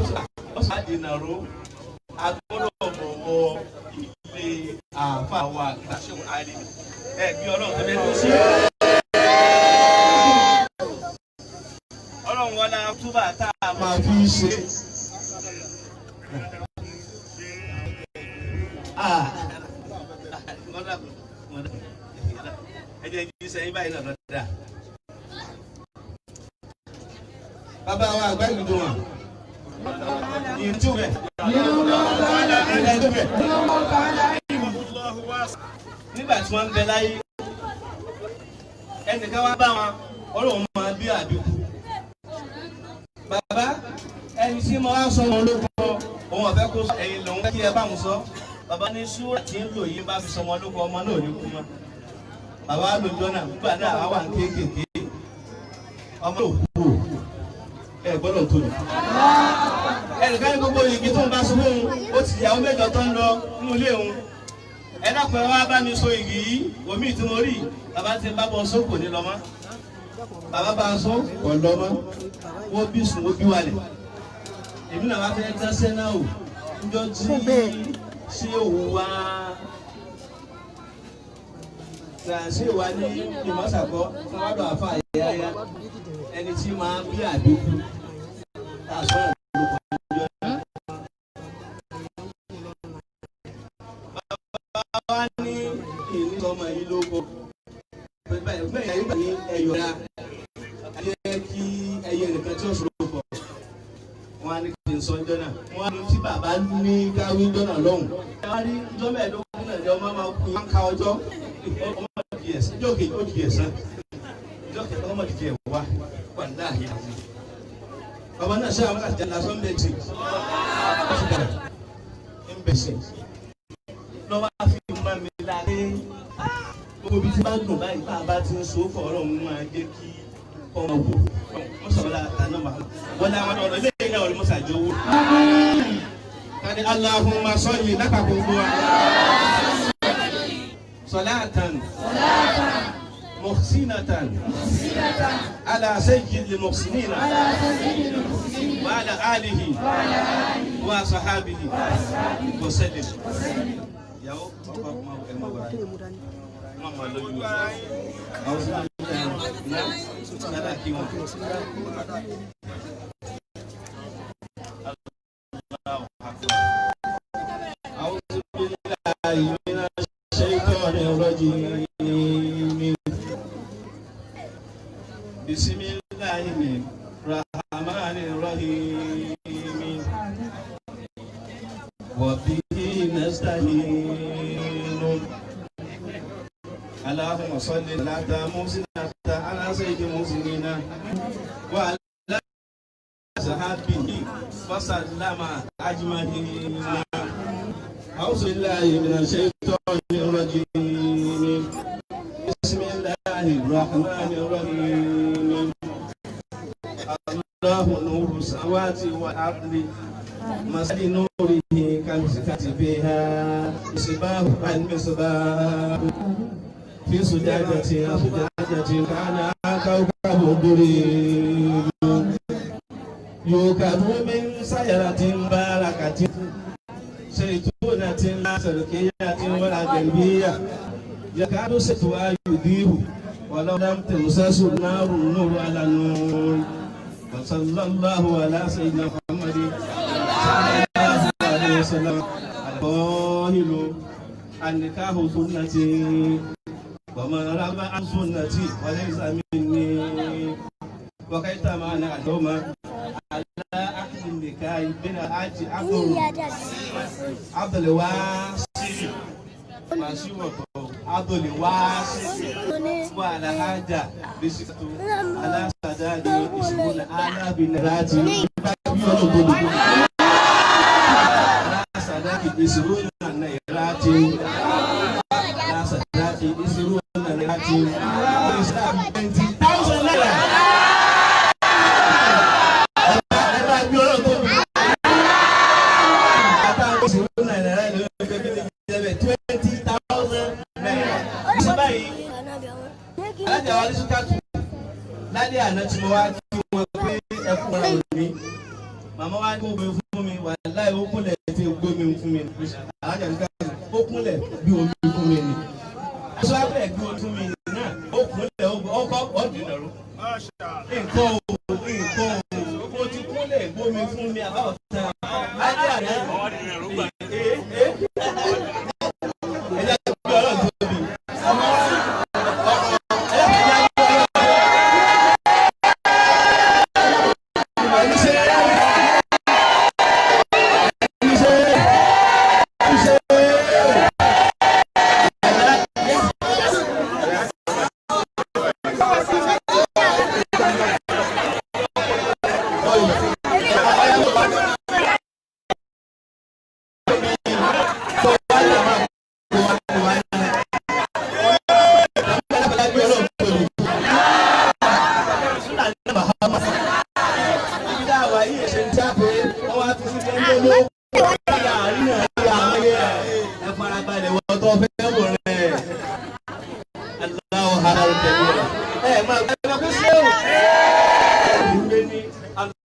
ọ̀ṣun àdínà ro agbọ́dọ̀ bọ̀wọ̀ ilé àáfàá wa ìgbàṣẹ́wò àlè ẹ bí ọlọ́run tó bẹ́ẹ̀ tó ṣe. ọlọ́run wọlé túbà tá a máa fi ṣe. ẹ jẹ́ kí sẹ́yìn báyìí náà lọ́dà. bàbá wa àgbà ìlú wọn ìtúbẹ̀ nígbà tí wọ́n ń bẹ láyé ẹnìkan wá bá wọn ọlọ́run máa bí àbíkú. bàbá ẹni tí mo wá sọ wọn lóko òun ọ̀fẹ́ kó ẹ̀yìn lòun kí ẹ bá wọn sọ bàbá ní súrà tí ń lò yìí bá fi sọ wọn lóko ọmọ náà ní kú mọ́. bàbá lójọ́ náà nígbà náà àwọn wà ń kéékèèké ọmọ náà kú ẹ gbọ́dọ̀ tó lè. ẹnìkan ní gbogbo igi tó ń bá sọ fún un ó ti yàwó mẹ́jọ tó ń lọ nínú ilé òun. ẹ dákun ẹ wá bá mi so igi yìí omi tí mo rí bàbá ti bá bọ sóko ní lọ́mọ. bàbá bá a sọ kọ̀ lọ́mọ wọ́n bí sùn wọ́n bí wálẹ̀. èmi náà wá fẹ́ dáṣẹ́ náà o níjọ́ tí ṣé òun wá ṣe wà ní ìmọ̀sàkọ́ fún wàdùn àfa àyàyà ẹni tí máa bí àbíkú tá a sọ̀rọ̀ lóko ọjọ́ náà. bàbá wa ní ìní ọmọ yìí lóko bẹ́ẹ̀ yà yín ní ẹ̀yọ̀ ra ayé kí ẹ̀yọ̀ ẹ̀yìn ẹnìkan tí ó ṣòro pọ̀ wọn á ní kí n sọ ọjọ́ náà wọn á ní tí bàbá ní káwí ọjọ́ náà lọ́hùn. ẹ wá rí ọjọ́ mẹ́ẹ̀ẹ́dógún náà jẹ́ ọmọ máa kú wọn ká ọjọ́ ọmọ dìde ẹ̀sán ìjọ kejì ó dìde ẹ̀sán ìjọ kẹta ọmọ dìde ẹ̀wá wà láàyè àwọn. bàbá náà ṣe àwọn àti lásán méjì ń bẹ̀sẹ̀ lọ́wọ́ á fi máa mi láre gbogbo bí tí bá dùn báyìí bá a bá ti ń so fọ̀ ọ̀rọ̀ òun máa jẹ́ kí ọmọ wò wọ́n sọ̀rọ̀ láta náà máa wọ́n láwọn ọ̀rọ̀ ilé ìyá ọ̀rọ̀ mọ́sàájọ́ owó. kàdé Allahumma salli lápapọ̀ gbogbo wa. salatan muhsinatan ala sayyidil muhsinina wa ala alihi wa sahabihi wa sallim. yàwó ọkọ ọmọ ẹ̀mọ́ wa wọ́n máa lójú wa àwọn sọ́dọ̀ nada kí wọn. أعوذ بالله من الشيطان الرجيم بسم الله الرحمن الرحيم وبه نستعين اللهم صل على محسنة على سيد المسلمين وعلى صحابه وسلم أجمعين. أعوذ بالله من الشيطان الرجيم بسم الله الرحمن الرحيم الله نور السماوات والأرض مثل نوره كمشكاة فيها مصباح المصباح في سجادة كان كوكب دري يوكب من شجرة باركة زيتونة لا شرقية ولا غربية يكاد زيتها يضيء ولو لم تمسسه النار النور على النور وصلى الله على سيدنا محمد صلى الله عليه وسلم القائل النكاح سنتي ومن رغب عن سنتي وليس مني وكيف معنى اليوم على عقد النكاح بين الحاج عبد الواسع عبد الواسع وعلى حاجة بسكت على سداد اسمه على بنرات على سداد اسمه نيرات على سداد اسمه نيرات 20,000 naira. Lálẹ́ àná tí mo wá kí wọ́n pé ẹkún ọ̀rọ̀ mi màmá wa ní omi fún mi wà láì ó kúnlẹ̀ tí ó gbómi fún mi alájà ní káàkiri ó kúnlẹ̀ bí omi fún mi ni aṣọ abẹ́ gbé omi fún mi náà ó kúnlẹ̀ ọkọ̀ ọ̀dùnrún nǹkan o ti kúnlẹ̀ gbómi fún mi àbáwọ̀ tán lálẹ́ àná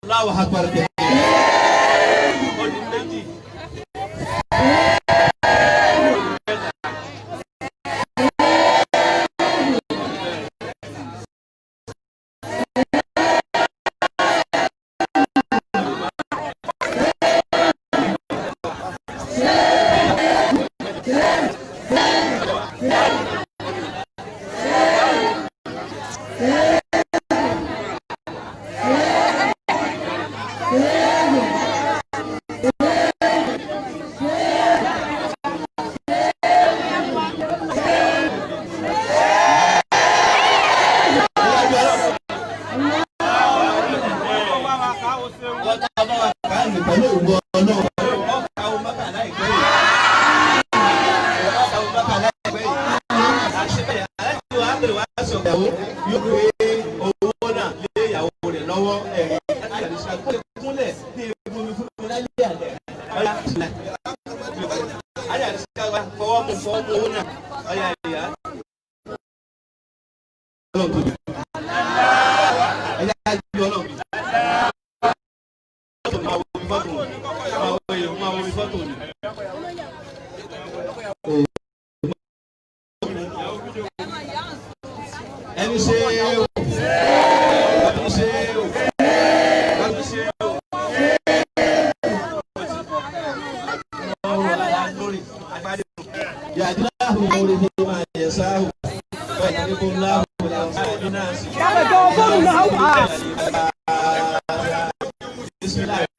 Allahu Akbar. Bismillah.